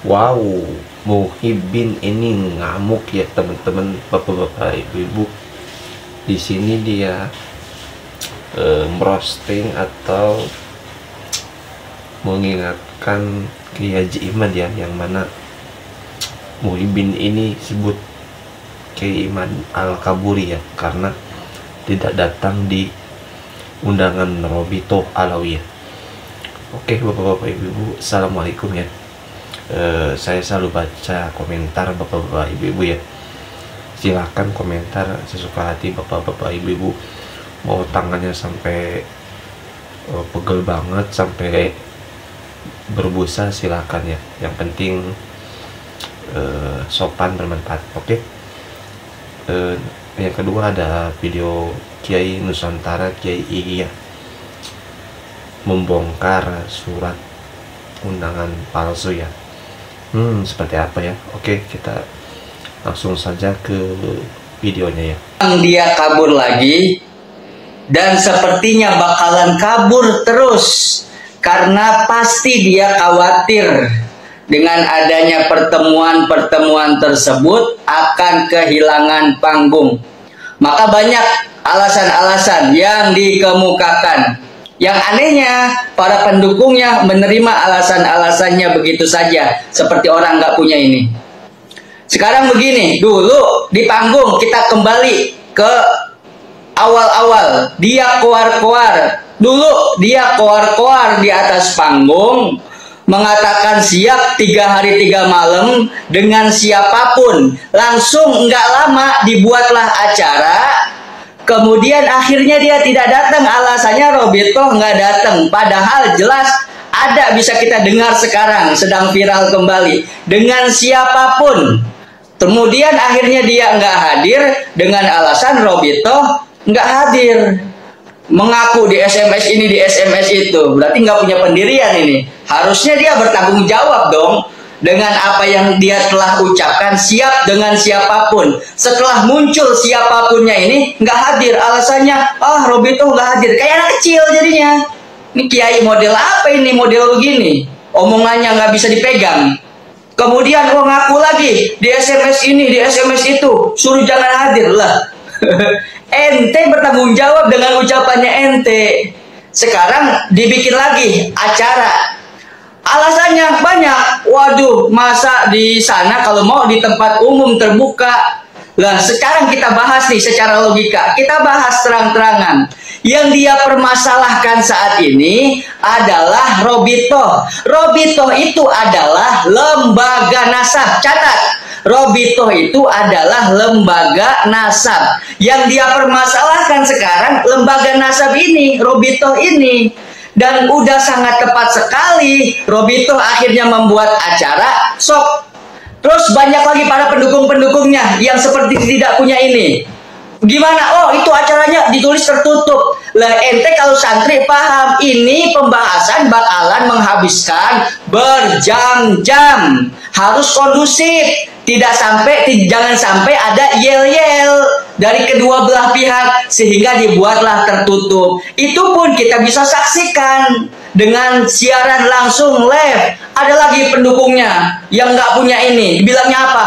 Wow, Muhibin ini ngamuk ya teman-teman, bapak-bapak, ibu-ibu. Di sini dia merosting atau mengingatkan Kiai Haji Iman ya, yang mana Muhibin ini sebut Kiai Iman Al-Kaburi ya, karena tidak datang di undangan Robito Alawiyah. Oke bapak-bapak, ibu-ibu, assalamualaikum ya. Saya selalu baca komentar bapak-bapak, ibu-ibu ya. Silahkan komentar sesuka hati bapak-bapak, ibu-ibu. Mau tangannya sampai pegel banget, sampai berbusa, silahkan ya. Yang penting sopan, bermanfaat. Oke. Yang kedua ada video Kiai Nusantara, Kiai Iya, membongkar surat undangan palsu ya. Seperti apa ya? Oke, kita langsung saja ke videonya ya. Dia kabur lagi, dan sepertinya bakalan kabur terus karena pasti dia khawatir dengan adanya pertemuan-pertemuan tersebut akan kehilangan panggung. Maka banyak alasan-alasan yang dikemukakan. Yang anehnya, para pendukungnya menerima alasan-alasannya begitu saja, seperti orang nggak punya ini. Sekarang begini, dulu di panggung kita kembali ke awal-awal. Dia koar-koar. Dulu dia koar-koar di atas panggung, mengatakan siap 3 hari 3 malam dengan siapapun. Langsung nggak lama dibuatlah acara. Kemudian akhirnya dia tidak datang, alasannya Robito nggak datang. Padahal jelas ada, bisa kita dengar sekarang sedang viral kembali, dengan siapapun. Kemudian akhirnya dia nggak hadir dengan alasan Robito nggak hadir. Mengaku di SMS ini, di SMS itu. Berarti nggak punya pendirian ini. Harusnya dia bertanggung jawab dong dengan apa yang dia telah ucapkan, siap dengan siapapun. Setelah muncul siapapunnya ini nggak hadir, alasannya Robito nggak hadir. Kayak anak kecil jadinya. Ini kiai model apa ini, model begini, omongannya nggak bisa dipegang. Kemudian ngaku lagi di SMS ini, di SMS itu, suruh jangan hadir lah. Ente bertanggung jawab dengan ucapannya ente. Sekarang dibikin lagi acara. Alasannya banyak. Waduh, masa di sana kalau mau di tempat umum terbuka. Lah, sekarang kita bahas nih secara logika. Kita bahas terang-terangan. Yang dia permasalahkan saat ini adalah Robito. Robito itu adalah lembaga nasab. Catat. Robito itu adalah lembaga nasab. Yang dia permasalahkan sekarang lembaga nasab ini, Robito ini. Dan udah sangat tepat sekali Robito akhirnya membuat acara sok. Terus banyak lagi para pendukung-pendukungnya yang seperti tidak punya ini. Gimana? Itu acaranya ditulis tertutup. Lah ente kalau santri paham, ini pembahasan bakalan menghabiskan berjam-jam. Harus kondusif. Jangan sampai ada yel-yel dari kedua belah pihak, sehingga dibuatlah tertutup. Itu pun kita bisa saksikan dengan siaran langsung live. Ada lagi pendukungnya yang nggak punya ini, bilangnya apa?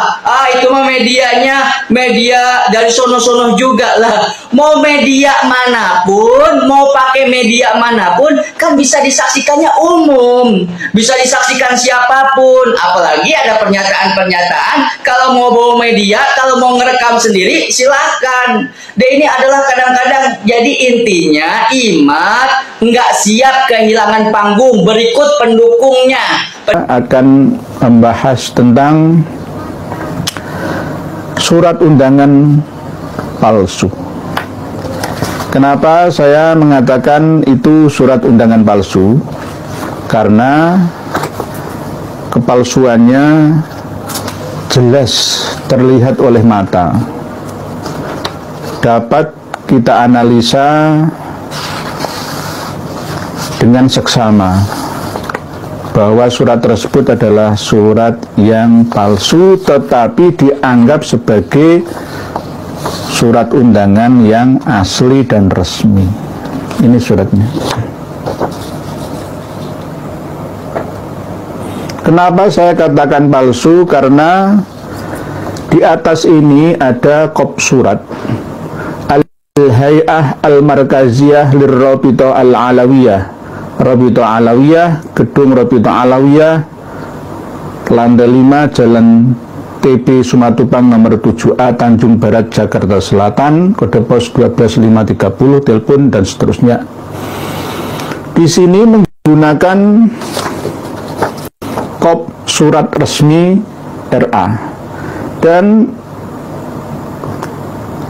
Itu mah medianya, media dari sono-sono juga lah. Mau media manapun, mau pakai media manapun, kan bisa disaksikannya umum, bisa disaksikan siapapun. Apalagi ada pernyataan-pernyataan, kalau mau bawa media, kalau mau ngerekam sendiri, silahkan. Dan ini adalah kadang-kadang, jadi intinya Imat nggak siap kehilangan panggung, berikut pendukungnya. Akan membahas tentang surat undangan palsu. Kenapa saya mengatakan itu surat undangan palsu? Karena kepalsuannya jelas terlihat oleh mata. Dapat kita analisa dengan seksama bahwa surat tersebut adalah surat yang palsu, tetapi dianggap sebagai surat undangan yang asli dan resmi. Ini suratnya. Kenapa saya katakan palsu? Karena di atas ini ada kop surat Al-Hay'ah Al-Markaziyah Lirrabitah Al-Alawiyah, Rabitah Alawiyah, Gedung Rabitah Alawiyah, lantai 5, Jalan TB Sumatupang nomor 7A, Tanjung Barat, Jakarta Selatan, kode pos 12530, telepon dan seterusnya. Di sini menggunakan kop surat resmi RA dan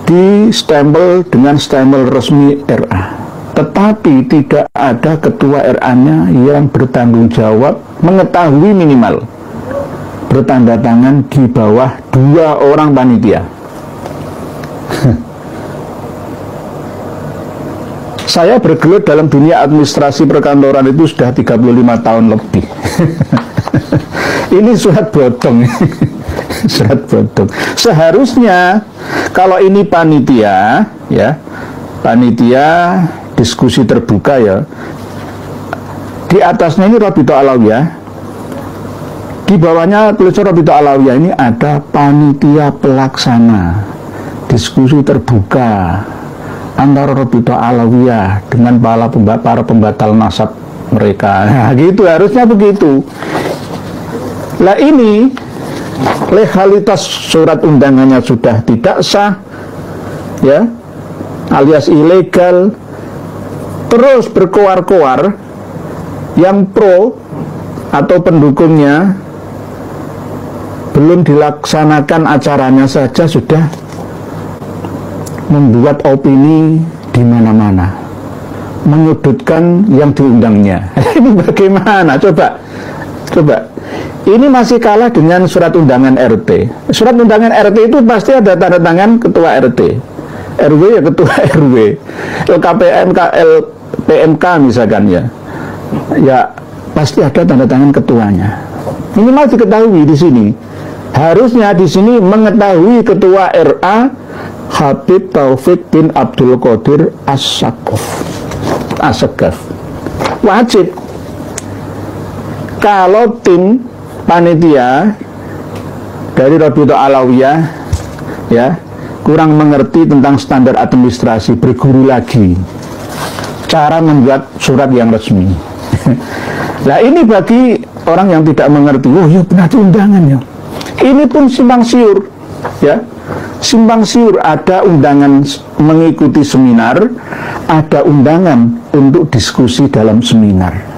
di stempel dengan stempel resmi RA, tetapi tidak ada ketua RA-nya yang bertanggung jawab mengetahui minimal bertanda tangan di bawah 2 orang panitia. Saya bergelut dalam dunia administrasi perkantoran itu sudah 35 tahun lebih. Ini surat bodong. Surat bodong. Seharusnya kalau ini panitia, ya, panitia diskusi terbuka, ya, di atasnya ini Rabitah Alawiyah, di bawahnya tulisan Rabitah Alawiyah ini ada panitia pelaksana diskusi terbuka antara Rabitah Alawiyah dengan para pembatal nasab mereka. Nah, gitu, harusnya begitu. Lah ini legalitas surat undangannya sudah tidak sah, ya, alias ilegal. Terus berkoar-koar yang pro atau pendukungnya belum dilaksanakan acaranya saja sudah membuat opini di mana-mana, menyudutkan yang diundangnya. Ini bagaimana? Coba. Ini masih kalah dengan surat undangan RT. Surat undangan RT itu pasti ada tanda tangan ketua RT, RW ya ketua RW, LKPMK, LPMK misalkan, ya, ya pasti ada tanda tangan ketuanya. Minimal diketahui di sini. Harusnya di sini mengetahui ketua RA Habib Taufik bin Abdul Qadir As-Sakaf. Wajib. Kalau tim panitia dari Rabitah Alawiyah, ya, kurang mengerti tentang standar administrasi, berguru lagi cara membuat surat yang resmi. Nah, ini bagi orang yang tidak mengerti, oh ya benar undangan ya. Ini pun simpang siur, ya. Simpang siur, ada undangan mengikuti seminar, ada undangan untuk diskusi dalam seminar.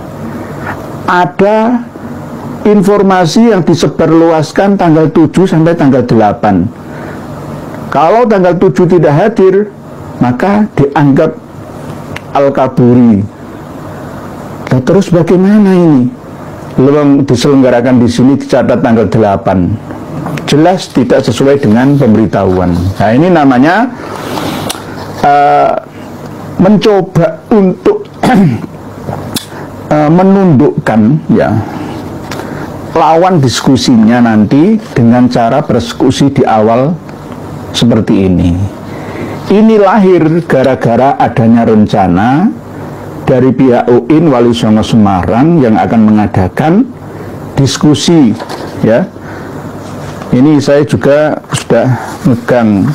Ada informasi yang disebarluaskan tanggal 7 sampai tanggal 8. Kalau tanggal 7 tidak hadir, maka dianggap al-kaburi. Nah, terus bagaimana ini? Belum diselenggarakan di sini dicatat tanggal 8. Jelas tidak sesuai dengan pemberitahuan. Nah, ini namanya mencoba untuk menundukkan, ya, lawan diskusinya nanti dengan cara berdiskusi di awal seperti ini. Ini lahir gara-gara adanya rencana dari pihak UIN Wali Songo Semarang yang akan mengadakan diskusi, ya. Ini saya juga sudah megang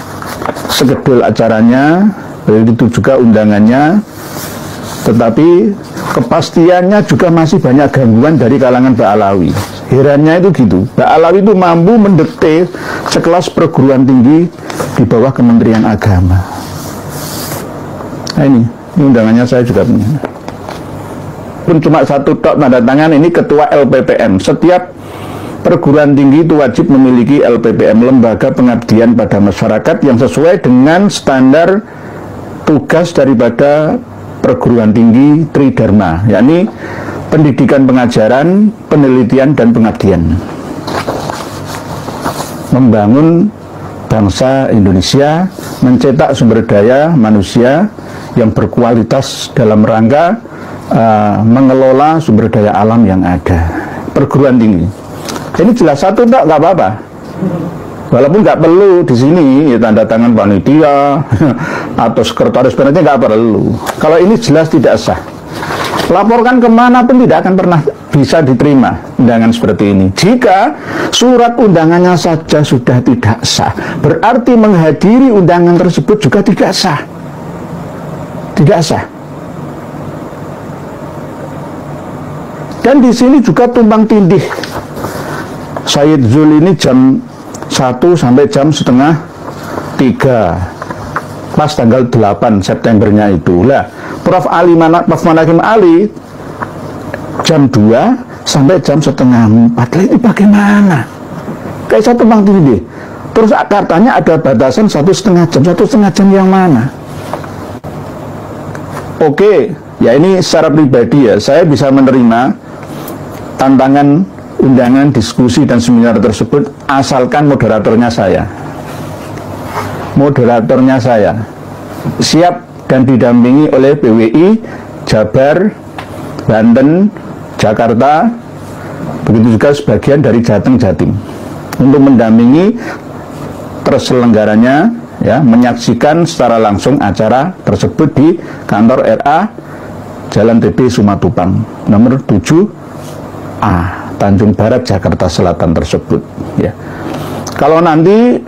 skedul acaranya, begitu juga undangannya, tetapi kepastiannya juga masih banyak gangguan dari kalangan Ba'alawi. Herannya itu gitu, Ba'alawi itu mampu mendekte sekelas perguruan tinggi di bawah Kementerian Agama. Nah, ini undangannya saya juga punya. Pun cuma satu tok tanda tangan, ini ketua LPPM. Setiap perguruan tinggi itu wajib memiliki LPPM, lembaga pengabdian pada masyarakat, yang sesuai dengan standar tugas daripada perguruan tinggi Tridharma, yakni pendidikan, pengajaran, penelitian, dan pengabdian. Membangun bangsa Indonesia, mencetak sumber daya manusia yang berkualitas dalam rangka mengelola sumber daya alam yang ada. Perguruan tinggi. Ini jelas satu tak, nggak apa-apa. Walaupun nggak perlu di sini ya, tanda tangan panitia atau sekretaris panitia nggak perlu. Kalau ini jelas tidak sah. Laporkan kemana pun tidak akan pernah bisa diterima undangan seperti ini. Jika surat undangannya saja sudah tidak sah, berarti menghadiri undangan tersebut juga tidak sah. Tidak sah. Dan di sini juga tumpang tindih. Sayyid Zul ini jam 1 sampai jam setengah 3. Pas tanggal 8 Septembernya itu. Lah, Prof Manakim Ali jam 2 sampai jam setengah 4. Ini bagaimana? Kayak satu tumpang tindih. Terus katanya ada batasan 1,5 jam. 1,5 jam yang mana? Oke, ya ini secara pribadi ya, saya bisa menerima tantangan undangan, diskusi, dan seminar tersebut asalkan moderatornya saya. Moderatornya saya siap dan didampingi oleh PWI, Jabar, Banten, Jakarta, begitu juga sebagian dari Jateng, Jatim, untuk mendampingi terselenggaranya, ya, menyaksikan secara langsung acara tersebut di kantor RA Jalan TB Sumatupang nomor 7A Tanjung Barat, Jakarta Selatan tersebut, ya. Kalau nanti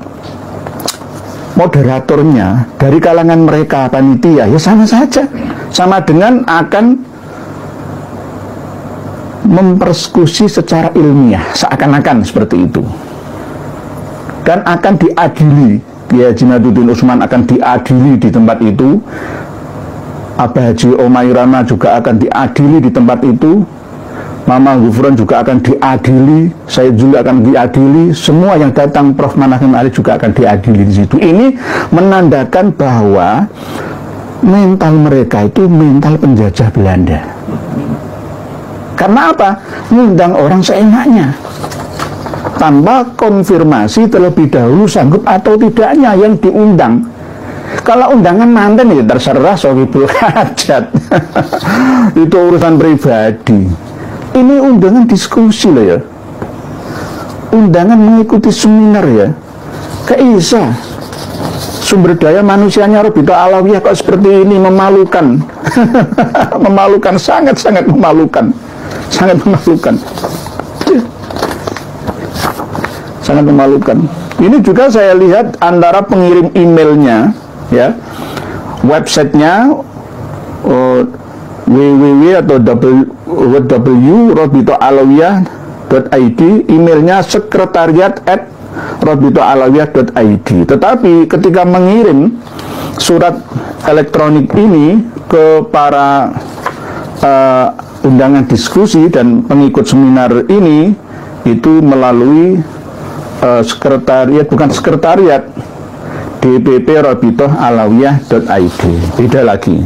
moderatornya dari kalangan mereka panitia, ya sama saja, sama dengan akan mempersekusi secara ilmiah, seakan-akan seperti itu, dan akan diadili. Kiai Haji Nahdlatul Utsman akan diadili di tempat itu, Abah Haji Omairama juga akan diadili di tempat itu, Mama Gufron juga akan diadili, Sayyid Zul akan diadili, semua yang datang, Prof Manakim Ali juga akan diadili di situ. Ini menandakan bahwa mental mereka itu mental penjajah Belanda. Karena apa? Ngundang orang seenaknya, tanpa konfirmasi terlebih dahulu sanggup atau tidaknya yang diundang. Kalau undangan manten ya terserah sohibul hajat. Itu urusan pribadi. Ini undangan diskusi loh ya, undangan mengikuti seminar ya. Keisa sumber daya manusianya Robito Alawiyah kok seperti ini, memalukan. Memalukan, sangat-sangat memalukan. Sangat memalukan. Sangat memalukan. Ini juga saya lihat antara pengirim emailnya, ya, websitenya www atau www.robitoalawiyah.id, emailnya sekretariat@robitoalawiyah.id. Tetapi ketika mengirim surat elektronik ini ke para undangan diskusi dan pengikut seminar ini, itu melalui sekretariat, bukan sekretariat, dpp.robitoalawiyah.id. Beda lagi.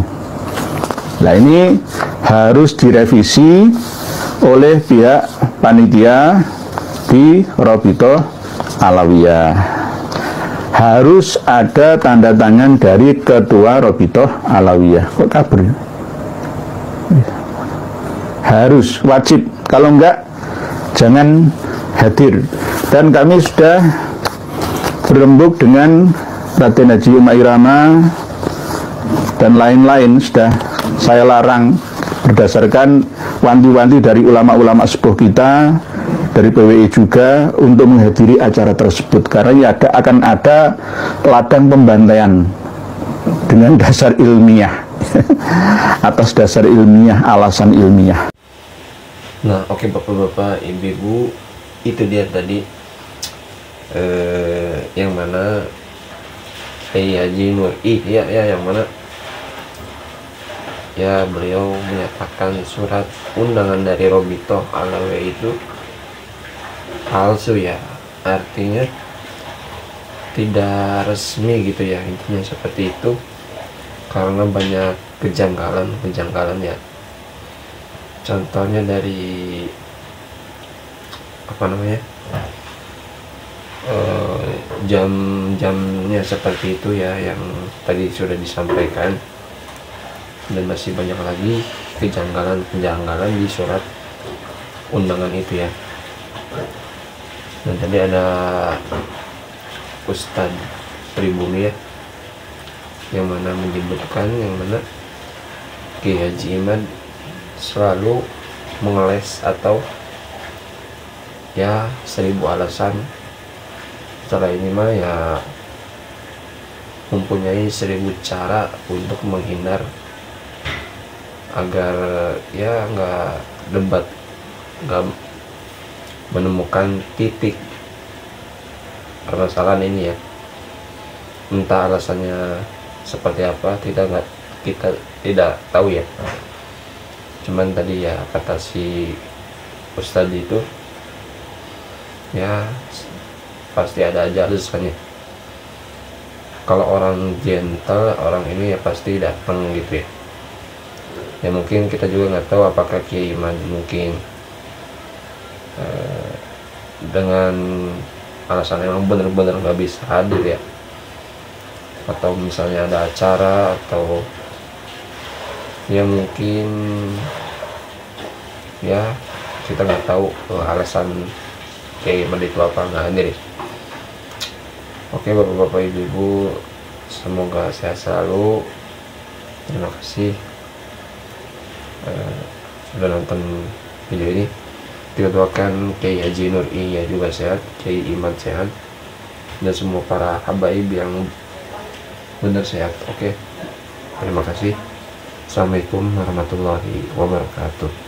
Nah, ini harus direvisi oleh pihak panitia di Robito Alawiyah. Harus ada tanda tangan dari ketua Robito Alawiyah. Kok kabur? Harus, wajib. Kalau enggak, jangan hadir. Dan kami sudah berembuk dengan Raden Haji Umairama dan lain-lain, sudah saya larang berdasarkan wanti-wanti dari ulama-ulama sepuh kita, dari PWI juga, untuk menghadiri acara tersebut, karena ya akan ada ladang pembantaian dengan dasar ilmiah. Atas dasar ilmiah, alasan ilmiah. Nah, oke bapak-bapak, ibu-ibu, itu dia tadi yang mana Haji Nur ya yang mana ya beliau menyatakan surat undangan dari Robito Alawiyah itu palsu, ya, artinya tidak resmi gitu ya, intinya seperti itu, karena banyak kejanggalan ya. Contohnya dari apa namanya, jam-jamnya seperti itu ya, yang tadi sudah disampaikan, dan masih banyak lagi kejanggalan di surat undangan itu ya. Dan tadi ada Ustadz Pribumi ya, yang mana menyebutkan, yang mana Kiai Haji Imad selalu mengeles atau ya 1000 alasan. Setelah ini mah ya mempunyai 1000 cara untuk menghindar agar ya nggak debat, nggak menemukan titik permasalahan ini ya. Entah alasannya seperti apa, kita tidak tahu ya. Cuman tadi ya kata si Ustadz itu ya pasti ada aja alasannya. Kalau orang gentle, orang ini ya pasti datang gitu ya. Ya mungkin kita juga nggak tahu apakah Kiai Iman mungkin dengan alasan emang bener-bener nggak bisa hadir ya, atau misalnya ada acara, atau ya mungkin ya kita nggak tahu alasan Kiai Iman itu apa nggak hadir ya. Oke bapak-bapak ibu-ibu, semoga sehat selalu. Terima kasih sudah nonton video ini. Kita doakan Kiai Haji Nur ya juga sehat, Kiai Iman sehat, dan semua para habaib yang benar sehat. Oke, terima kasih. Assalamualaikum warahmatullahi wabarakatuh.